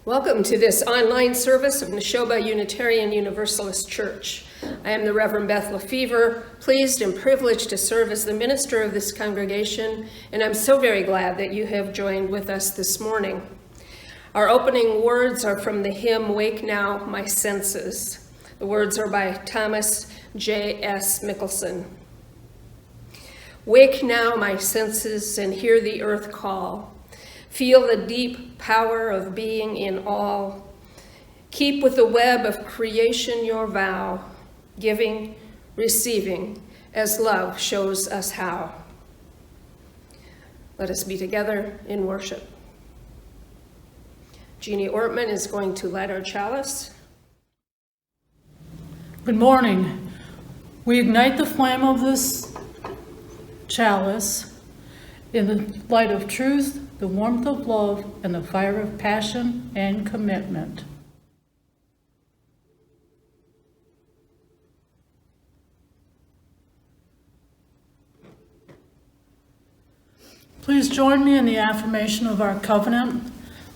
Welcome to this online service of Neshoba Unitarian Universalist Church. I am the Reverend Beth Lefever, pleased and privileged to serve as the minister of this congregation, and I'm so very glad that you have joined with us this morning. Our opening words are from the hymn, Wake Now, My Senses. The words are by Thomas J.S. Mikelson. Wake now, my senses, and hear the earth call. Feel the deep power of being in all. Keep with the web of creation your vow, giving, receiving, as love shows us how. Let us be together in worship. Jeanne Ortmann is going to light our chalice. Good morning. We ignite the flame of this chalice in the light of truth, the warmth of love, and the fire of passion and commitment. Please join me in the affirmation of our covenant.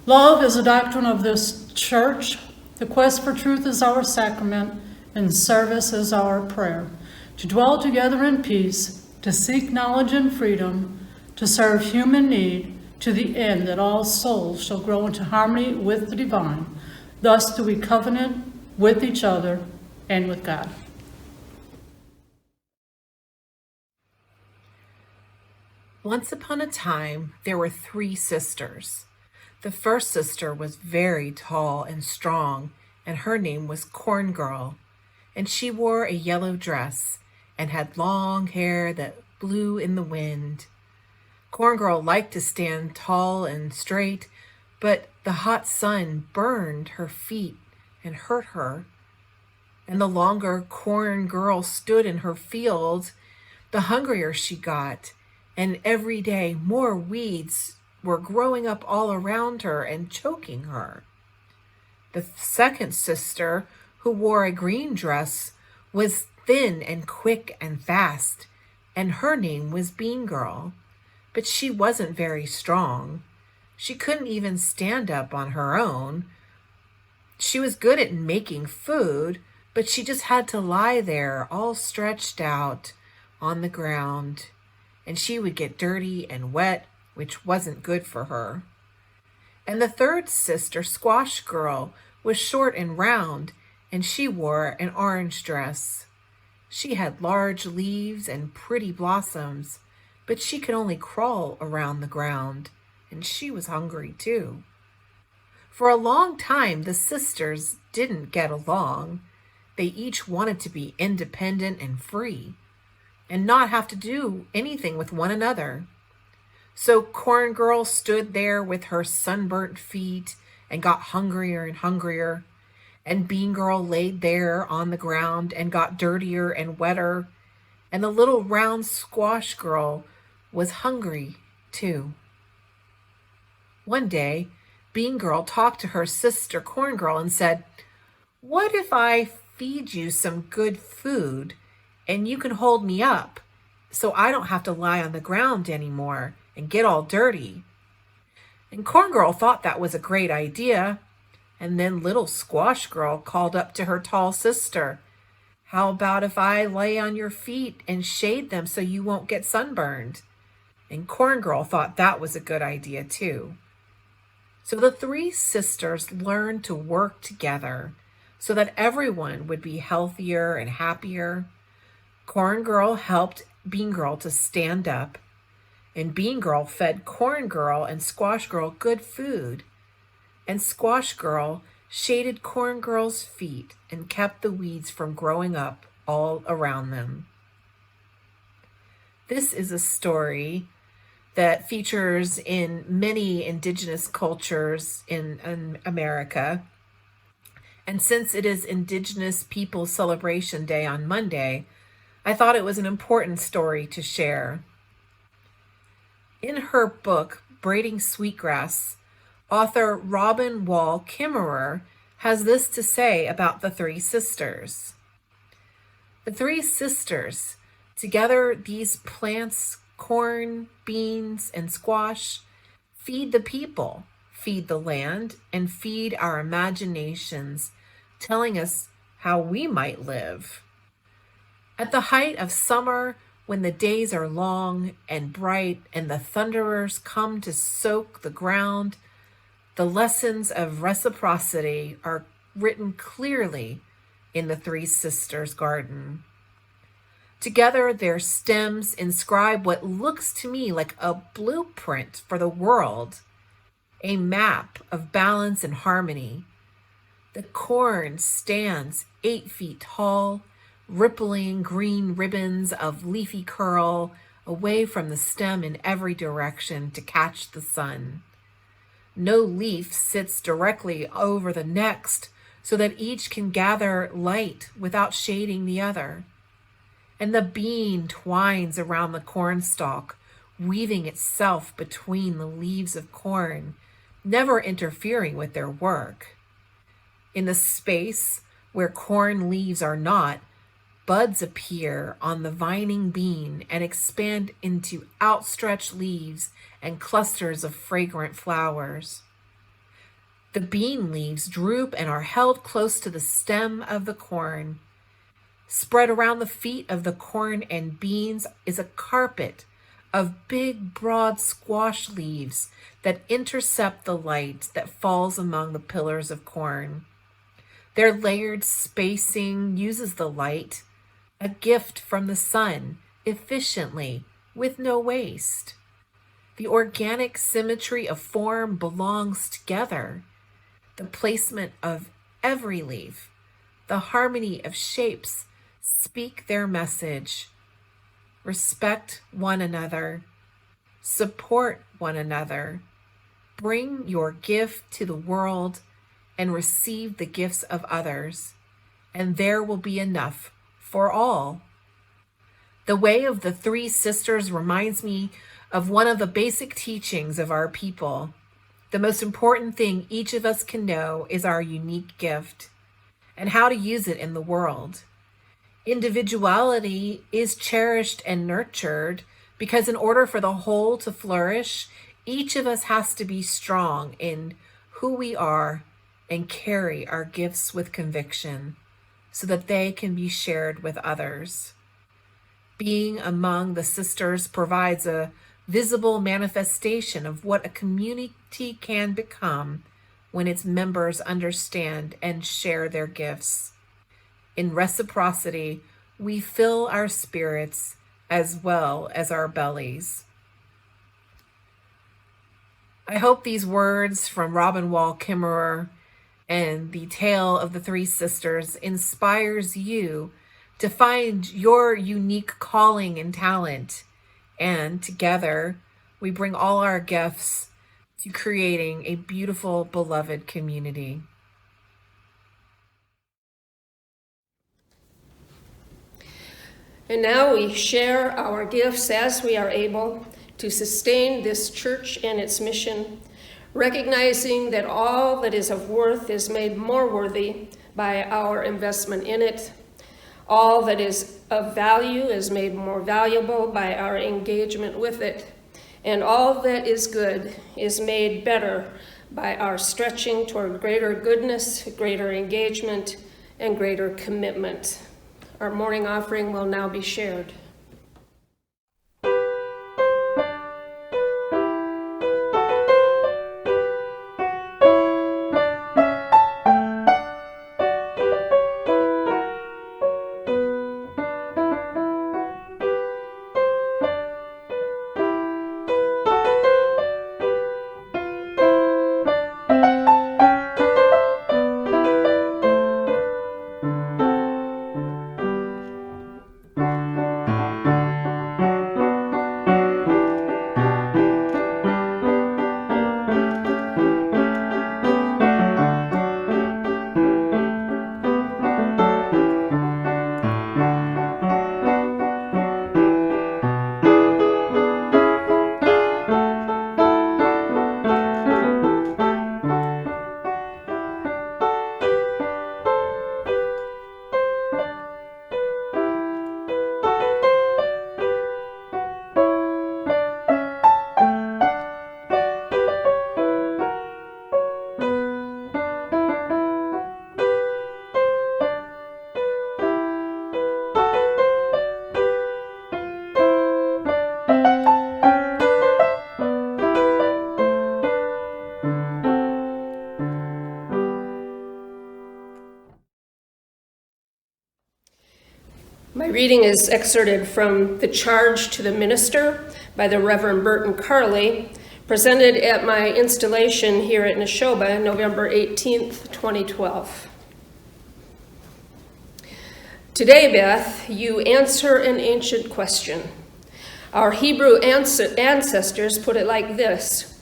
Love is a doctrine of this church. The quest for truth is our sacrament, and service is our prayer. To dwell together in peace, to seek knowledge and freedom, to serve human need, to the end that all souls shall grow into harmony with the divine. Thus do we covenant with each other and with God. Once upon a time, there were 3 sisters. The first sister was very tall and strong, and her name was Corn Girl, and she wore a yellow dress and had long hair that blew in the wind. Corn Girl liked to stand tall and straight, but the hot sun burned her feet and hurt her. And the longer Corn Girl stood in her field, the hungrier she got, and every day more weeds were growing up all around her and choking her. The second sister, who wore a green dress, was thin and quick and fast, and her name was Bean Girl. But she wasn't very strong. She couldn't even stand up on her own. She was good at making food, but she just had to lie there all stretched out on the ground, and she would get dirty and wet, which wasn't good for her. And the third sister, Squash Girl, was short and round, and she wore an orange dress. She had large leaves and pretty blossoms, but she could only crawl around the ground, and she was hungry too. For a long time, the sisters didn't get along. They each wanted to be independent and free, and not have to do anything with one another. So Corn Girl stood there with her sunburnt feet and got hungrier and hungrier, and Bean Girl laid there on the ground and got dirtier and wetter, and the little round Squash Girl was hungry too. One day, Bean Girl talked to her sister Corn Girl and said, "What if I feed you some good food and you can hold me up so I don't have to lie on the ground anymore and get all dirty?" And Corn Girl thought that was a great idea. And then little Squash Girl called up to her tall sister, "How about if I lay on your feet and shade them so you won't get sunburned?" And Corn Girl thought that was a good idea too. So the 3 sisters learned to work together so that everyone would be healthier and happier. Corn Girl helped Bean Girl to stand up, and Bean Girl fed Corn Girl and Squash Girl good food, and Squash Girl shaded Corn Girl's feet and kept the weeds from growing up all around them. This is a story that features in many indigenous cultures in America. And since it is Indigenous Peoples Celebration Day on Monday, I thought it was an important story to share. In her book, Braiding Sweetgrass, author Robin Wall Kimmerer has this to say about the 3 sisters. The 3 sisters, together these plants, corn, beans, and squash, feed the people, feed the land, and feed our imaginations, telling us how we might live. At the height of summer, when the days are long and bright and the thunderers come to soak the ground, the lessons of reciprocity are written clearly in the Three Sisters' garden. Together, their stems inscribe what looks to me like a blueprint for the world, a map of balance and harmony. The corn stands 8 feet tall, rippling green ribbons of leafy curl away from the stem in every direction to catch the sun. No leaf sits directly over the next so that each can gather light without shading the other. And the bean twines around the cornstalk, weaving itself between the leaves of corn, never interfering with their work. In the space where corn leaves are not, buds appear on the vining bean and expand into outstretched leaves and clusters of fragrant flowers. The bean leaves droop and are held close to the stem of the corn. Spread around the feet of the corn and beans is a carpet of big, broad squash leaves that intercept the light that falls among the pillars of corn. Their layered spacing uses the light, a gift from the sun, efficiently, with no waste. The organic symmetry of form belongs together. The placement of every leaf, the harmony of shapes speak their message. Respect one another, support one another, bring your gift to the world and receive the gifts of others, and there will be enough for all. The way of the Three Sisters reminds me of one of the basic teachings of our people. The most important thing each of us can know is our unique gift and how to use it in the world. Individuality is cherished and nurtured because in order for the whole to flourish, each of us has to be strong in who we are and carry our gifts with conviction so that they can be shared with others. Being among the sisters provides a visible manifestation of what a community can become when its members understand and share their gifts. In reciprocity, we fill our spirits as well as our bellies. I hope these words from Robin Wall Kimmerer and the tale of the Three Sisters inspires you to find your unique calling and talent, and together we bring all our gifts to creating a beautiful, beloved community. And now we share our gifts as we are able to sustain this church and its mission, recognizing that all that is of worth is made more worthy by our investment in it. All that is of value is made more valuable by our engagement with it. And all that is good is made better by our stretching toward greater goodness, greater engagement, and greater commitment. Our morning offering will now be shared. My reading is excerpted from The Charge to the Minister by the Reverend Burton Carley, presented at my installation here at Neshoba, November 18th, 2012. Today, Beth, you answer an ancient question. Our Hebrew ancestors put it like this: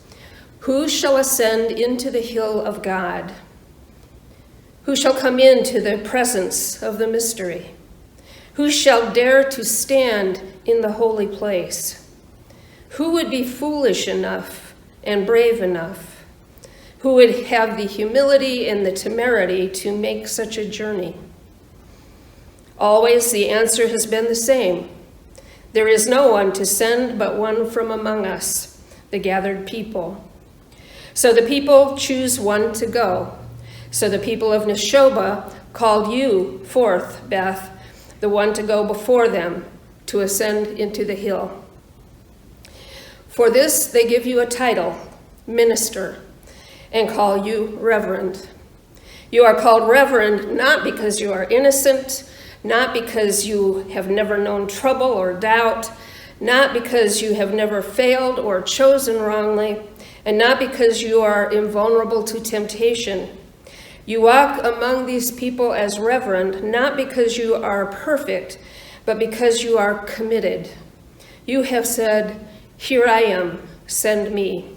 who shall ascend into the hill of God? Who shall come into the presence of the mystery? Who shall dare to stand in the holy place? Who would be foolish enough and brave enough? Who would have the humility and the temerity to make such a journey? Always the answer has been the same. There is no one to send but one from among us, the gathered people. So the people choose one to go. So the people of Neshoba called you forth, Beth, the one to go before them, to ascend into the hill. For this they give you a title, minister, and call you reverend. You are called reverend not because you are innocent, not because you have never known trouble or doubt, not because you have never failed or chosen wrongly, and not because you are invulnerable to temptation. You walk among these people as reverend, not because you are perfect, but because you are committed. You have said, "Here I am, send me."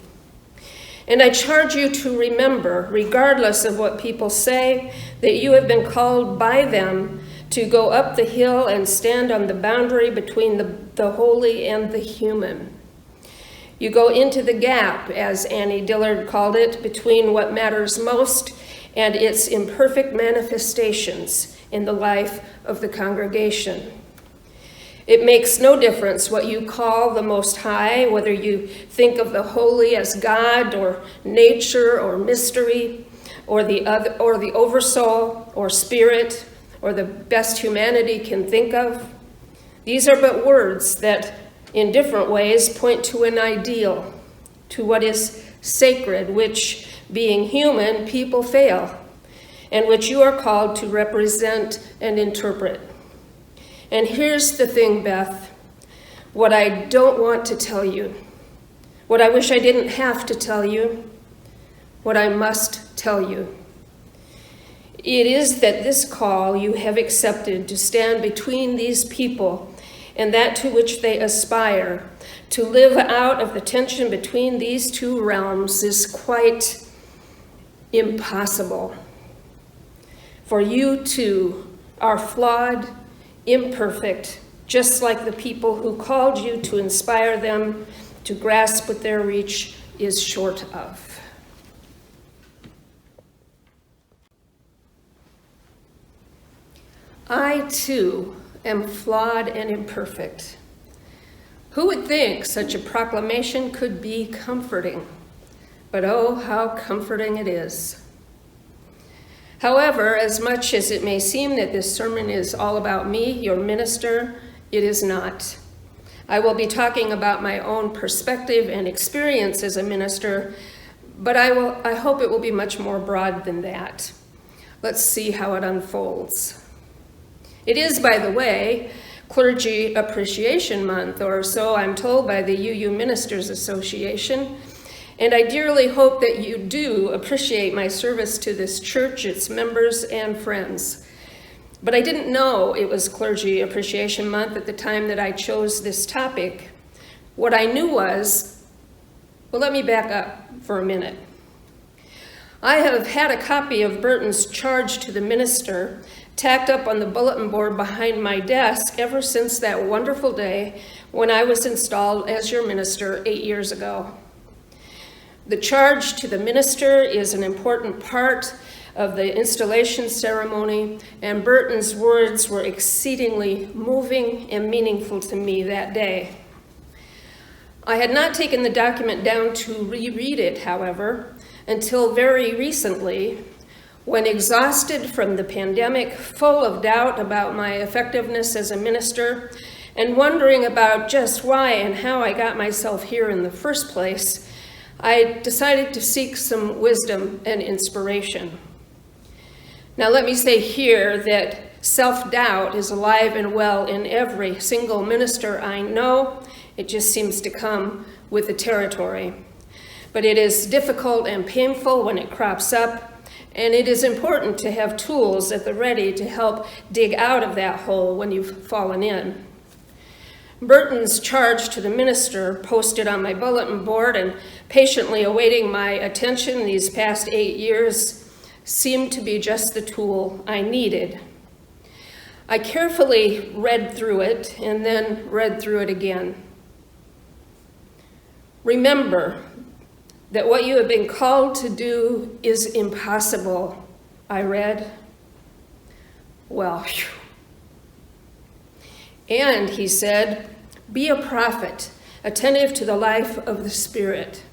And I charge you to remember, regardless of what people say, that you have been called by them to go up the hill and stand on the boundary between the holy and the human. You go into the gap, as Annie Dillard called it, between what matters most and its imperfect manifestations in the life of the congregation. It makes no difference what you call the Most High, whether you think of the holy as God or nature or mystery or the oversoul or spirit or the best humanity can think of. These are but words that in different ways point to an ideal, to what is sacred, which, being human, people fail, and which you are called to represent and interpret. And here's the thing, Beth, what I don't want to tell you, what I wish I didn't have to tell you, what I must tell you. It is that this call you have accepted to stand between these people and that to which they aspire, to live out of the tension between these two realms, is quite impossible. For you too are flawed, imperfect, just like the people who called you to inspire them to grasp what their reach is short of. I too am flawed and imperfect. Who would think such a proclamation could be comforting? But oh, how comforting it is. However, as much as it may seem that this sermon is all about me, your minister, it is not. I will be talking about my own perspective and experience as a minister, but I hope it will be much more broad than that. Let's see how it unfolds. It is, by the way, Clergy Appreciation Month, or so I'm told by the UU Ministers Association, and I dearly hope that you do appreciate my service to this church, its members, and friends. But I didn't know it was Clergy Appreciation Month at the time that I chose this topic. What I knew was, well, let me back up for a minute. I have had a copy of Burton's Charge to the Minister tacked up on the bulletin board behind my desk ever since that wonderful day when I was installed as your minister 8 years ago. The Charge to the Minister is an important part of the installation ceremony, and Burton's words were exceedingly moving and meaningful to me that day. I had not taken the document down to reread it, however, until very recently, when exhausted from the pandemic, full of doubt about my effectiveness as a minister, and wondering about just why and how I got myself here in the first place, I decided to seek some wisdom and inspiration. Now let me say here that Self-doubt is alive and well in every single minister I know. It just seems to come with the territory. But it is difficult and painful when it crops up, and it is important to have tools at the ready to help dig out of that hole when you've fallen in. Burton's charge to the minister, posted on my bulletin board and patiently awaiting my attention these past 8 years, seemed to be just the tool I needed. I carefully read through it and then read through it again. Remember that what you have been called to do is impossible, I read. Well, phew. And he said, be a prophet, attentive to the life of the Spirit.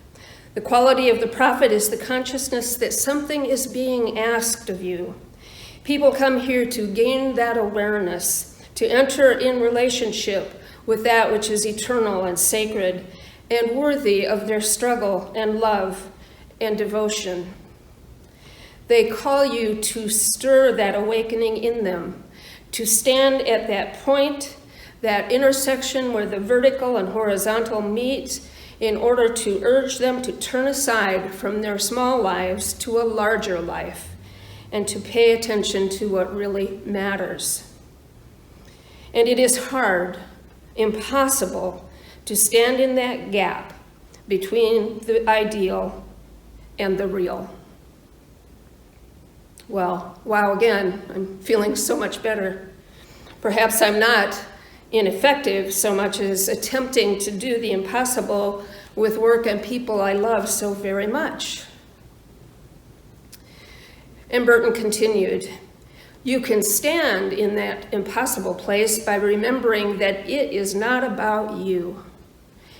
The quality of the prophet is the consciousness that something is being asked of you. People come here to gain that awareness, to enter in relationship with that which is eternal and sacred and worthy of their struggle and love and devotion. They call you to stir that awakening in them, to stand at that point, that intersection where the vertical and horizontal meet, in order to urge them to turn aside from their small lives to a larger life and to pay attention to what really matters. And it is hard, impossible, to stand in that gap between the ideal and the real. Well, wow, again, I'm feeling so much better. Perhaps I'm not ineffective so much as attempting to do the impossible with work and people I love so very much. And Burton continued, you can stand in that impossible place by remembering that it is not about you.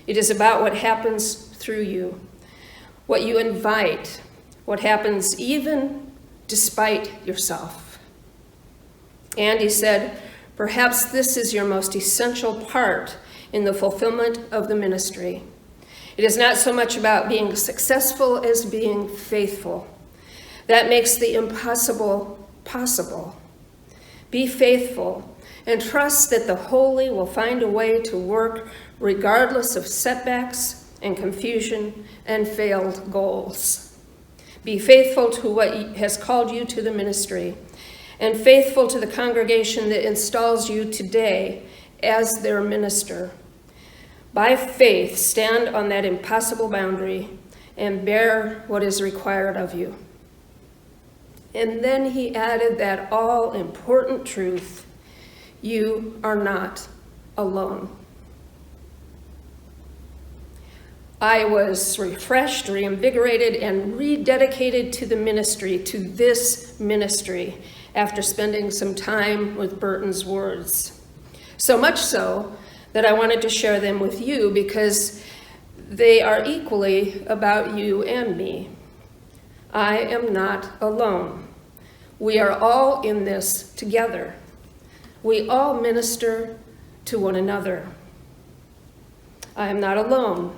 It is about what happens through you, what you invite, what happens even despite yourself. And he said, perhaps this is your most essential part in the fulfillment of the ministry. It is not so much about being successful as being faithful. That makes the impossible possible. Be faithful and trust that the holy will find a way to work regardless of setbacks and confusion and failed goals. Be faithful to what has called you to the ministry, and faithful to the congregation that installs you today as their minister. By faith, stand on that impossible boundary and bear what is required of you. And then he added that all-important truth, you are not alone. I was refreshed, reinvigorated, and rededicated to the ministry, to this ministry, after spending some time with Burton's words. So much so that I wanted to share them with you because they are equally about you and me. I am not alone. We are all in this together. We all minister to one another. I am not alone.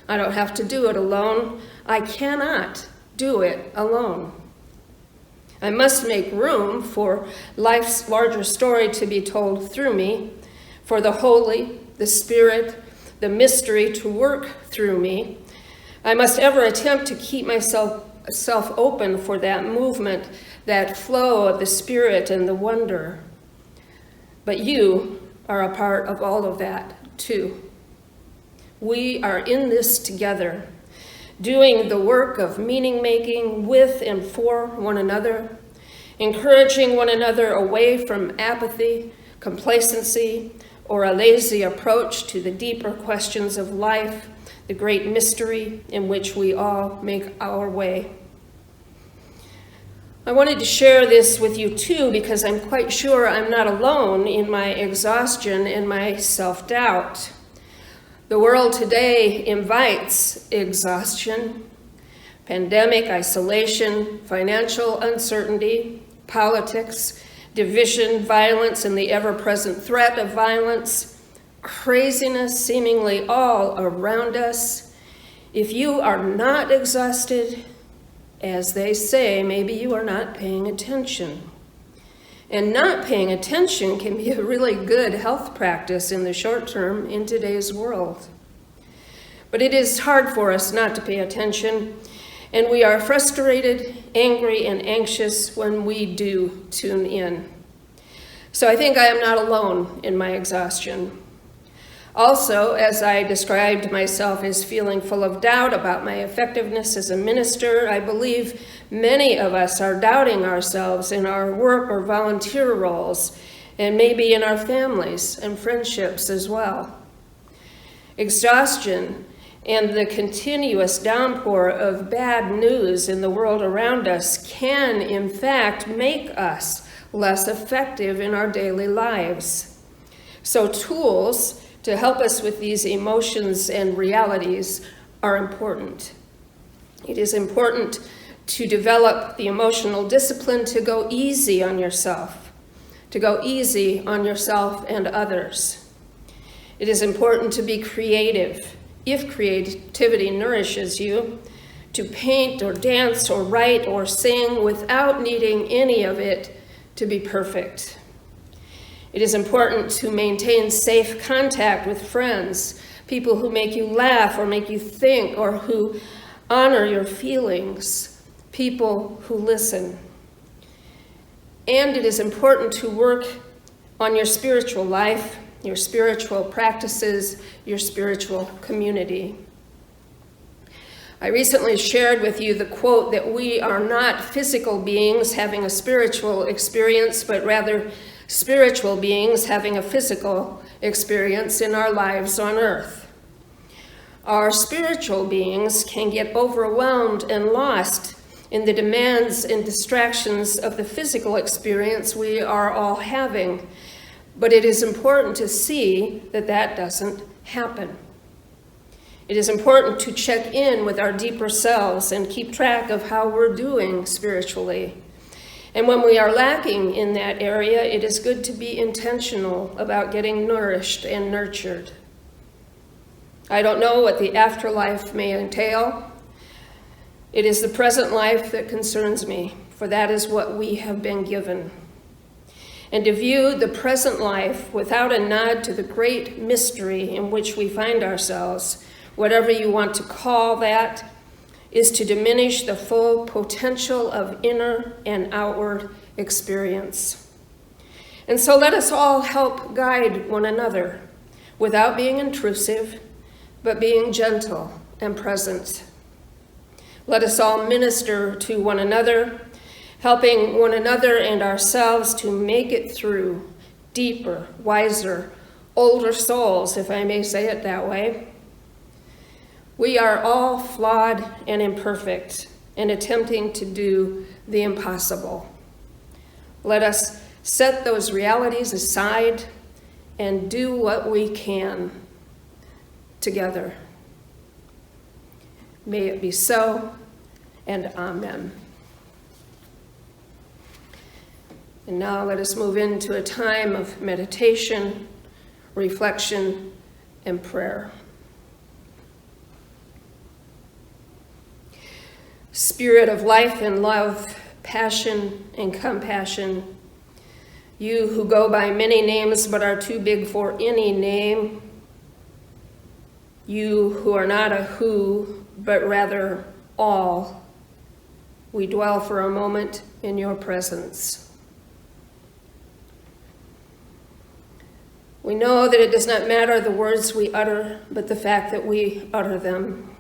I don't have to do it alone. I cannot do it alone. I must make room for life's larger story to be told through me, for the Holy, the Spirit, the mystery to work through me. I must ever attempt to keep myself open for that movement, that flow of the Spirit and the wonder. But you are a part of all of that too. We are in this together, doing the work of meaning-making with and for one another, encouraging one another away from apathy, complacency, or a lazy approach to the deeper questions of life, the great mystery in which we all make our way. I wanted to share this with you too because I'm quite sure I'm not alone in my exhaustion and my self-doubt. The world today invites exhaustion, pandemic, isolation, financial uncertainty, politics, division, violence, and the ever-present threat of violence, craziness seemingly all around us. If you are not exhausted, as they say, maybe you are not paying attention. And not paying attention can be a really good health practice in the short term in today's world. But it is hard for us not to pay attention, and we are frustrated, angry, and anxious when we do tune in. So I think I am not alone in my exhaustion. Also, as I described myself as feeling full of doubt about my effectiveness as a minister, I believe many of us are doubting ourselves in our work or volunteer roles, and maybe in our families and friendships as well. Exhaustion and the continuous downpour of bad news in the world around us can, in fact, make us less effective in our daily lives. So tools to help us with these emotions and realities are important. It is important to develop the emotional discipline to go easy on yourself, and others. It is important to be creative, if creativity nourishes you, to paint or dance or write or sing without needing any of it to be perfect. It is important to maintain safe contact with friends, people who make you laugh or make you think or who honor your feelings, people who listen. And it is important to work on your spiritual life, your spiritual practices, your spiritual community. I recently shared with you the quote that we are not physical beings having a spiritual experience, but rather spiritual beings having a physical experience in our lives on earth. Our spiritual beings can get overwhelmed and lost in the demands and distractions of the physical experience we are all having, but it is important to see that that doesn't happen. It is important to check in with our deeper selves and keep track of how we're doing spiritually. And when we are lacking in that area, it is good to be intentional about getting nourished and nurtured. I don't know what the afterlife may entail. It is the present life that concerns me, for that is what we have been given. And to view the present life without a nod to the great mystery in which we find ourselves, whatever you want to call that, is to diminish the full potential of inner and outward experience. And so let us all help guide one another without being intrusive, but being gentle and present. Let us all minister to one another, helping one another and ourselves to make it through deeper, wiser, older souls, if I may say it that way. We are all flawed and imperfect and attempting to do the impossible. Let us set those realities aside and do what we can together. May it be so, and amen. And now let us move into a time of meditation, reflection, and prayer. Spirit of life and love, passion and compassion, you who go by many names but are too big for any name, you who are not a who, but rather all, we dwell for a moment in your presence. We know that it does not matter the words we utter, but the fact that we utter them.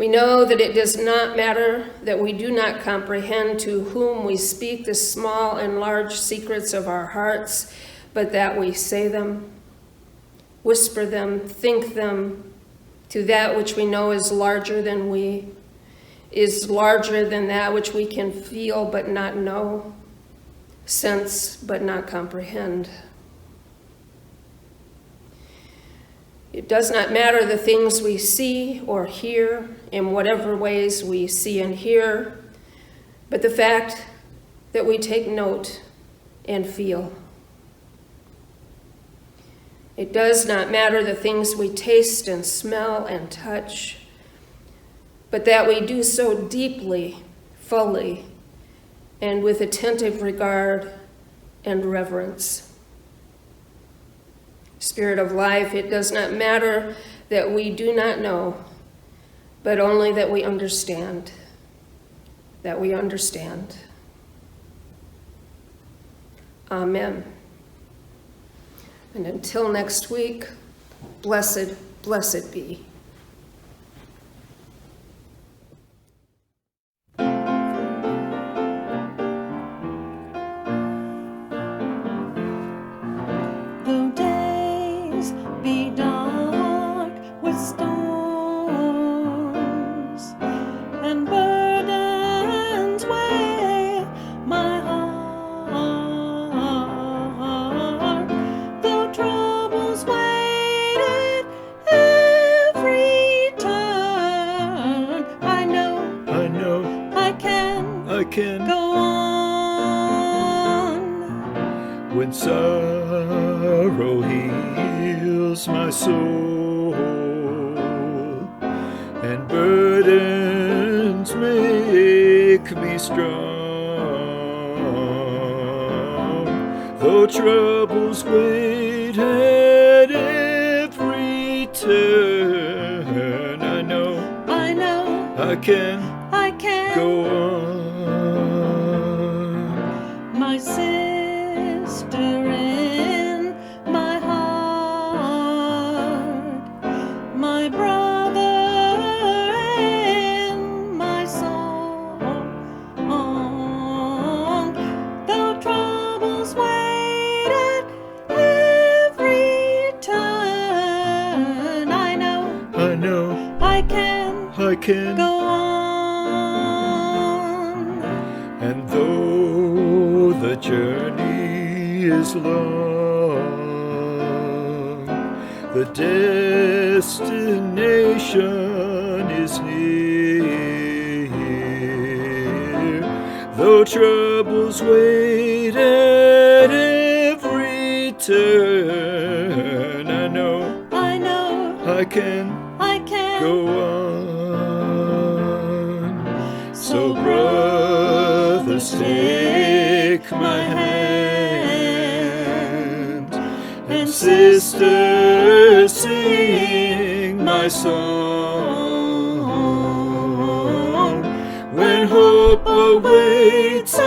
We know that it does not matter that we do not comprehend to whom we speak the small and large secrets of our hearts, but that we say them, whisper them, think them, to that which we know is larger than we, is larger than that which we can feel but not know, sense but not comprehend. It does not matter the things we see or hear in whatever ways we see and hear, but the fact that we take note and feel. It does not matter the things we taste and smell and touch, but that we do so deeply, fully, and with attentive regard and reverence. Spirit of life, it does not matter that we do not know, but only that we understand. That we understand. Amen. And until next week, blessed, blessed be. Though days be dark with storms and burdens weigh my heart, though troubles wait at every turn, I know I can go on. When sorrow heals my soul and burdens make me strong, though troubles wait at every turn, I know I can go on. My sister in my heart, my brother in my song, though troubles wait at every turn, I know I can go on. And though the journey is long, the destination is near. Though troubles wait at every turn, I know I can go on. So brothers, take my hand, and sisters, sing my song. When hope awaits